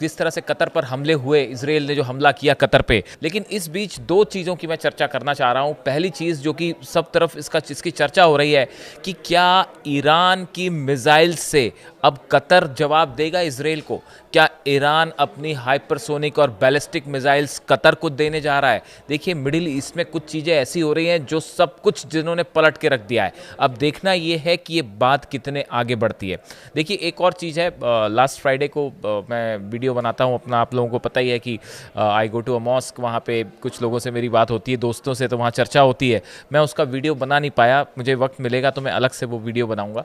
जिस तरह से कतर पर हमले हुए, इजराइल ने जो हमला किया कतर पे। लेकिन इस बीच दो चीज़ों की मैं चर्चा करना चाह रहा हूँ। पहली चीज़ जो कि सब तरफ इसकी चर्चा हो रही है कि क्या ईरान की मिसाइल से अब कतर जवाब देगा इजराइल को? क्या ईरान अपनी हाइपरसोनिक और बैलिस्टिक मिसाइल्स कतर को देने जा रहा है? देखिए, मिडिल ईस्ट में कुछ चीज़ें ऐसी हो रही हैं जो सब कुछ जिन्होंने पलट के रख दिया है। अब देखना ये है कि ये बात कितने आगे बढ़ती है। देखिए, एक और चीज़ है, लास्ट फ्राइडे को मैं वीडियो बनाता हूँ अपना, आप लोगों को पता ही है कि आई गो टू अ मॉस्क, वहाँ पे कुछ लोगों से मेरी बात होती है, दोस्तों से, तो वहाँ चर्चा होती है। मैं उसका वीडियो बना नहीं पाया, मुझे वक्त मिलेगा तो मैं अलग से वो वीडियो बनाऊँगा।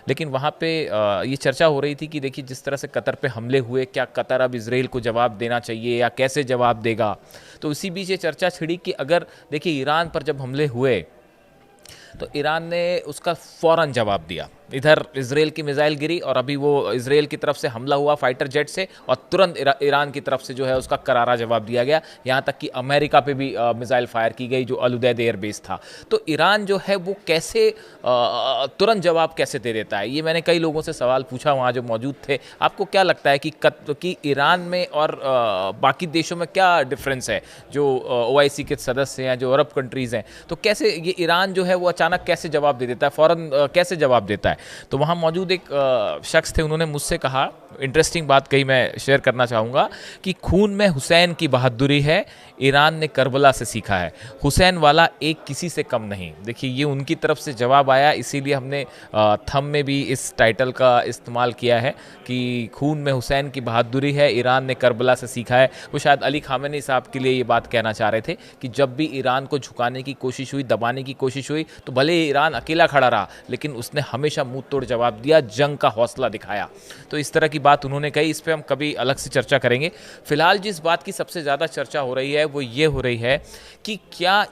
लेकिन वहाँ पे ये चर्चा हो रही थी कि देखिए, जिस तरह से कतर पे हमले हुए, क्या कतर अब इजराइल को जवाब देना चाहिए या कैसे जवाब देगा? तो इसी बीच ये चर्चा छिड़ी कि अगर देखिए, ईरान पर जब हमले हुए तो ईरान ने उसका फ़ौरन जवाब दिया। इधर इजराइल की मिसाइल गिरी और अभी वो इजराइल की तरफ से हमला हुआ फाइटर जेट से, और तुरंत ईरान की तरफ से जो है उसका करारा जवाब दिया गया। यहाँ तक कि अमेरिका पे भी मिसाइल फायर की गई जो अल-उदैद एयरबेस था। तो ईरान जो है वो कैसे तुरंत जवाब कैसे दे देता है? ये मैंने कई लोगों से सवाल पूछा वहाँ जो मौजूद थे। आपको क्या लगता है कि ईरान में और बाकी देशों में क्या डिफरेंस है? जो OIC के सदस्य हैं, जो अरब कंट्रीज़ हैं, तो कैसे ये ईरान जो है वो अचानक कैसे जवाब दे देता है, फ़ौरन कैसे जवाब देता है? तो वहाँ मौजूद एक शख्स थे, उन्होंने मुझसे कहा, इंटरेस्टिंग बात कही, मैं शेयर करना चाहूँगा, कि खून में हुसैन की बहादुरी है, ईरान ने करबला से सीखा है, हुसैन वाला एक किसी से कम नहीं। देखिए, ये उनकी तरफ से जवाब आया, इसीलिए हमने थंब में भी इस टाइटल का इस्तेमाल किया है कि खून में हुसैन की बहादुरी है, ईरान ने करबला से सीखा है। वो शायद अली खामेनी साहब के लिए ये बात कहना चाह रहे थे कि जब भी ईरान को झुकाने की कोशिश हुई, दबाने की कोशिश हुई, तो भले ईरान अकेला खड़ा रहा, लेकिन उसने हमेशा मुंह तोड़ जवाब दिया, जंग का हौसला दिखाया। तो इस तरह की बात उन्होंने कही, इस पर हम कभी अलग से चर्चा करेंगे। फिलहाल जिस बात की सबसे ज़्यादा चर्चा हो रही है वो ये हो रही है कि क्या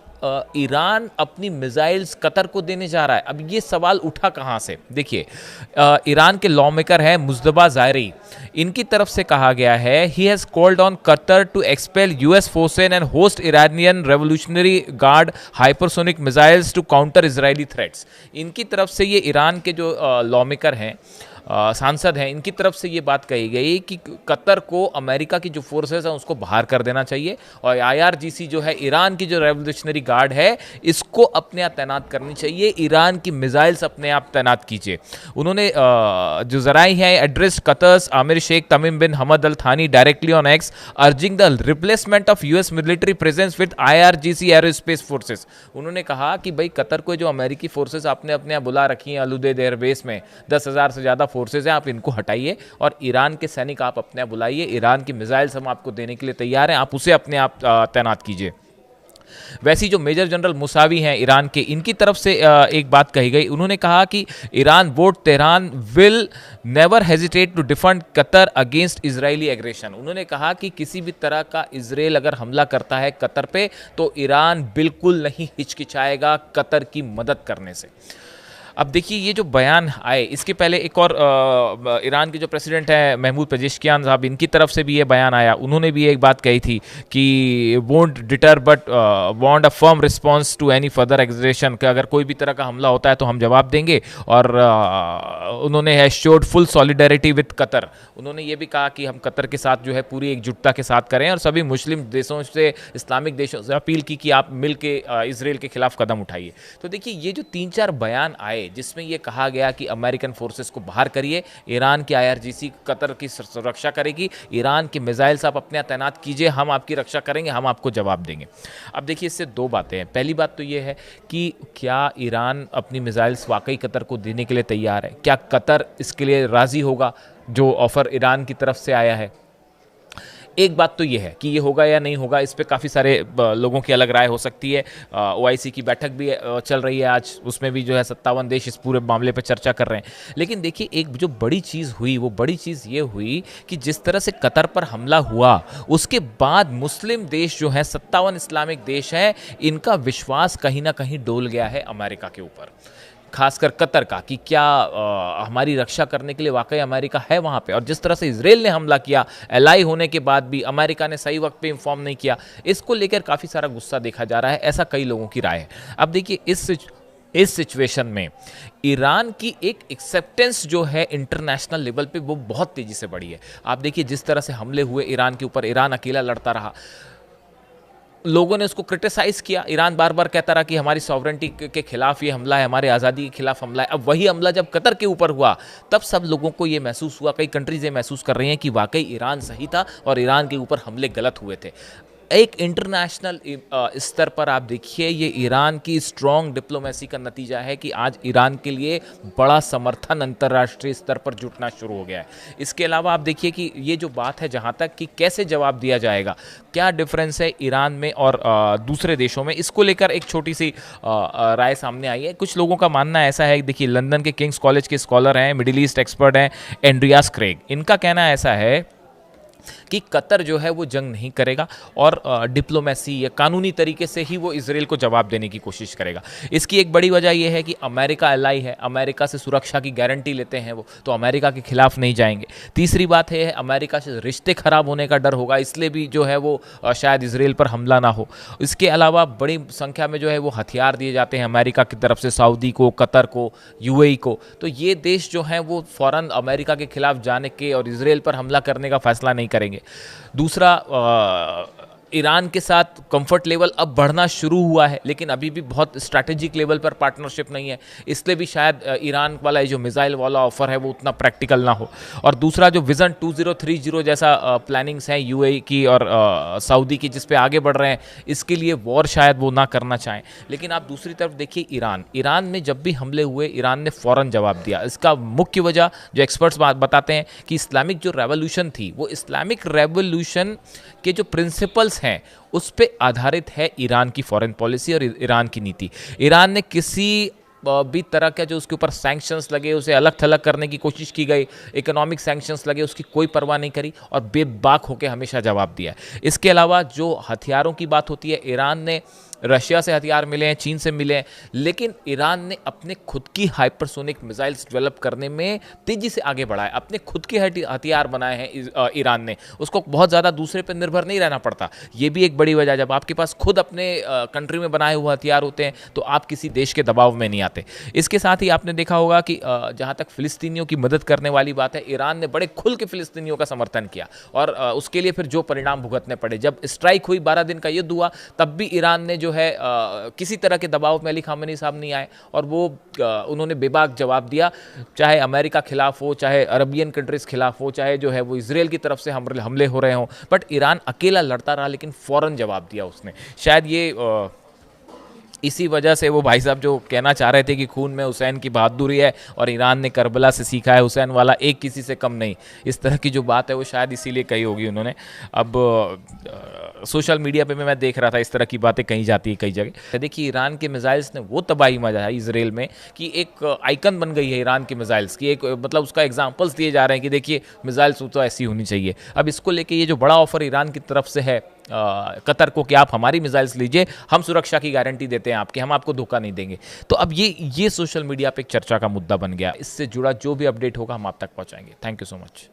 ईरान अपनी मिसाइल्स कतर को देने जा रहा है? अब ये सवाल उठा कहाँ से? देखिए, ईरान के लॉ मेकर हैं मुज्तबा ज़ायरी, इनकी तरफ से कहा गया है, he has called on Qatar to expel US forces and host Iranian revolutionary guard hypersonic missiles to counter Israeli threats. इनकी तरफ से ये ईरान के जो लॉ मेकर हैं, सांसद हैं, इनकी तरफ से ये बात कही गई कि कतर को अमेरिका की जो फोर्सेस हैं उसको बाहर कर देना चाहिए, और IRGC जो है, ईरान की जो रेवोल्यूशनरी गार्ड है, इसको अपने आप तैनात करनी चाहिए, ईरान की मिसाइल्स अपने आप तैनात कीजिए। उन्होंने जो जराई हैं, एड्रेस कतर्स आमिर शेख तमीम बिन हमद अल थानी directly on x, urging the replacement of US military presence with IRGC aerospace forces. उन्होंने कहा कि भाई, कतर को जो अमेरिकी फोर्सेस आपने अपने यहाँ बुला रखी हैं अल-उदैद एयरबेस में, 10,000 से ज़्यादा फोर्सेज हैं, आप इनको हटाइए और ईरान के सैनिक आप अपने आप बुलाइए, ईरान की मिसाइल्स हम आपको देने के लिए तैयार हैं, आप उसे अपने आप तैनात कीजिए। वैसी जो मेजर जनरल मुसावी हैं ईरान के, इनकी तरफ से एक बात कही गई, उन्होंने कहा कि ईरान वोट Tehran will never hesitate to defend Qatar against Israeli aggression. उन्होंने कहा कि किसी भी तरह का इजराइल अगर हमला करता है कतर पे, तो ईरान बिल्कुल नहीं हिचकिचाएगा कतर की मदद करने से। अब देखिए, ये जो बयान आए, इसके पहले एक और ईरान के जो प्रेसिडेंट हैं महमूद पेजेश्कियान साहब, इनकी तरफ से भी ये बयान आया। उन्होंने भी एक बात कही थी कि won't deter but want a firm response to any further aggression, कि अगर कोई भी तरह का हमला होता है तो हम जवाब देंगे। और उन्होंने है showed full solidarity with Qatar. उन्होंने ये भी कहा कि हम कतर के साथ जो है पूरी एकजुटता के साथ करें, और सभी मुस्लिम देशों से, इस्लामिक देशों से अपील की कि आप मिल के इसराइल के खिलाफ कदम उठाइए। तो देखिए, ये जो 3-4 बयान आए जिसमें यह कहा गया कि अमेरिकन फोर्सेस को बाहर करिए, ईरान की IRGC कतर की सुरक्षा करेगी, ईरान की मिसाइल्स आप अपने यहाँ तैनात कीजिए, हम आपकी रक्षा करेंगे, हम आपको जवाब देंगे। अब देखिए, इससे दो बातें हैं। पहली बात तो ये है कि क्या ईरान अपनी मिसाइल्स वाकई कतर को देने के लिए तैयार है? क्या कतर इसके लिए राज़ी होगा जो ऑफ़र ईरान की तरफ से आया है? एक बात तो ये है कि ये होगा या नहीं होगा, इस पे काफ़ी सारे लोगों की अलग राय हो सकती है। OIC की बैठक भी चल रही है आज, उसमें भी जो है 57 देश इस पूरे मामले पर चर्चा कर रहे हैं। लेकिन देखिए, एक जो बड़ी चीज़ हुई, वो बड़ी चीज़ ये हुई कि जिस तरह से कतर पर हमला हुआ, उसके बाद मुस्लिम देश जो हैं, 57 इस्लामिक देश हैं, इनका विश्वास कहीं ना कहीं डोल गया है अमेरिका के ऊपर, खासकर कतर का, कि क्या हमारी रक्षा करने के लिए वाकई अमेरिका है वहाँ पे। और जिस तरह से इजराइल ने हमला किया, एलाई होने के बाद भी अमेरिका ने सही वक्त पे इन्फॉर्म नहीं किया, इसको लेकर काफ़ी सारा गुस्सा देखा जा रहा है, ऐसा कई लोगों की राय है। अब देखिए, इस सिचुएशन में ईरान की एक एक्सेप्टेंस जो है इंटरनेशनल लेवल पे वो बहुत तेजी से बढ़ी है। आप देखिए जिस तरह से हमले हुए ईरान के ऊपर, ईरान अकेला लड़ता रहा, लोगों ने उसको क्रिटिसाइज किया। ईरान बार बार कहता रहा कि हमारी सॉवरेंटी के खिलाफ ये हमला है, हमारे आज़ादी के खिलाफ हमला है। अब वही हमला जब कतर के ऊपर हुआ तब सब लोगों को ये महसूस हुआ, कई कंट्रीज ये महसूस कर रही हैं कि वाकई ईरान सही था और ईरान के ऊपर हमले गलत हुए थे। एक इंटरनेशनल स्तर पर आप देखिए ये ईरान की स्ट्रॉन्ग डिप्लोमेसी का नतीजा है कि आज ईरान के लिए बड़ा समर्थन अंतर्राष्ट्रीय स्तर पर जुटना शुरू हो गया है। इसके अलावा आप देखिए कि ये जो बात है जहाँ तक कि कैसे जवाब दिया जाएगा, क्या डिफरेंस है ईरान में और दूसरे देशों में, इसको लेकर एक छोटी सी राय सामने आई है। कुछ लोगों का मानना ऐसा है, देखिए लंदन के किंग्स कॉलेज के स्कॉलर हैं, मिडिल ईस्ट एक्सपर्ट हैं एंड्रियास क्रेग, इनका कहना ऐसा है कि कतर जो है वो जंग नहीं करेगा और डिप्लोमेसी या कानूनी तरीके से ही वो इजराइल को जवाब देने की कोशिश करेगा। इसकी एक बड़ी वजह यह है कि अमेरिका एलाई है, अमेरिका से सुरक्षा की गारंटी लेते हैं वो, तो अमेरिका के खिलाफ नहीं जाएंगे। तीसरी बात है अमेरिका से रिश्ते खराब होने का डर होगा, इसलिए भी जो है वो शायद इजराइल पर हमला ना हो। इसके अलावा बड़ी संख्या में जो है वो हथियार दिए जाते हैं अमेरिका की तरफ से सऊदी को, कतर को, यूएई को, तो ये देश जो हैं वो फ़ौरन अमेरिका के खिलाफ जाने के और इजराइल पर हमला करने का फैसला नहीं करेंगे। दूसरा, ईरान के साथ कंफर्ट लेवल अब बढ़ना शुरू हुआ है, लेकिन अभी भी बहुत स्ट्रैटेजिक लेवल पर पार्टनरशिप नहीं है, इसलिए भी शायद ईरान वाला जो मिसाइल वाला ऑफर है वो उतना प्रैक्टिकल ना हो। और दूसरा जो विजन 2030 जैसा प्लानिंग्स हैं यूएई की और सऊदी की जिस पे आगे बढ़ रहे हैं, इसके लिए वॉर शायद वो ना करना चाहें। लेकिन आप दूसरी तरफ देखिए ईरान में जब भी हमले हुए ईरान ने फ़ौरन जवाब दिया। इसका मुख्य वजह जो एक्सपर्ट्स बताते हैं कि इस्लामिक जो रेवोल्यूशन थी वो इस्लामिक रेवोल्यूशन के जो प्रिंसिपल्स हैं उस पे आधारित है ईरान की फॉरेन पॉलिसी और ईरान की नीति। ईरान ने किसी भी तरह का जो उसके ऊपर सैंक्शंस लगे उसे अलग थलग करने की कोशिश की गई, इकोनॉमिक सैंक्शंस लगे उसकी कोई परवाह नहीं करी और बेबाक होकर हमेशा जवाब दिया। इसके अलावा जो हथियारों की बात होती है, ईरान ने रशिया से हथियार मिले हैं, चीन से मिले हैं, लेकिन ईरान ने अपने खुद की हाइपरसोनिक मिसाइल्स डेवलप करने में तेजी से आगे बढ़ा है। अपने खुद के हथियार बनाए हैं ईरान ने, उसको बहुत ज़्यादा दूसरे पर निर्भर नहीं रहना पड़ता। ये भी एक बड़ी वजह, जब आपके पास खुद अपने कंट्री में बनाए हुए हथियार होते हैं तो आप किसी देश के दबाव में नहीं आते। इसके साथ ही आपने देखा होगा कि जहाँ तक फिलिस्तीनियों की मदद करने वाली बात है, ईरान ने बड़े खुल के फिलिस्तीनियों का समर्थन किया और उसके लिए फिर जो परिणाम भुगतने पड़े, जब स्ट्राइक हुई, 12 दिन का युद्ध हुआ, तब भी ईरान ने जो है किसी तरह के दबाव में अली खामेनी साहब नहीं आए और वो उन्होंने बेबाक जवाब दिया, चाहे अमेरिका खिलाफ हो, चाहे अरबियन कंट्रीज खिलाफ हो, चाहे जो है वो इजराइल की तरफ से हमले हो रहे हों, बट ईरान अकेला लड़ता रहा लेकिन फ़ौरन जवाब दिया उसने। शायद ये इसी वजह से वो भाई साहब जो कहना चाह रहे थे कि खून में हुसैन की बहादुरी है और ईरान ने करबला से सीखा है, हुसैन वाला एक किसी से कम नहीं, इस तरह की जो बात है वो शायद इसीलिए कही होगी उन्होंने। अब सोशल मीडिया पे मैं देख रहा था इस तरह की बातें कही जाती है कई जगह। देखिए ईरान के मिसाइल्स ने वो तबाही मचाई इजराइल में कि एक आइकन बन गई है ईरान के मिसाइल्स की, एक मतलब उसका एग्जाम्पल्स दिए जा रहे हैं कि देखिए मिसाइल्स तो ऐसी होनी चाहिए। अब इसको लेके ये जो बड़ा ऑफर ईरान की तरफ से है कतर को कि आप हमारी मिसाइल्स लीजिए, हम सुरक्षा की गारंटी देते हैं आपके, हम आपको धोखा नहीं देंगे, तो अब ये सोशल मीडिया पे एक चर्चा का मुद्दा बन गया। इससे जुड़ा जो भी अपडेट होगा हम आप तक पहुंचाएंगे। Thank you so much.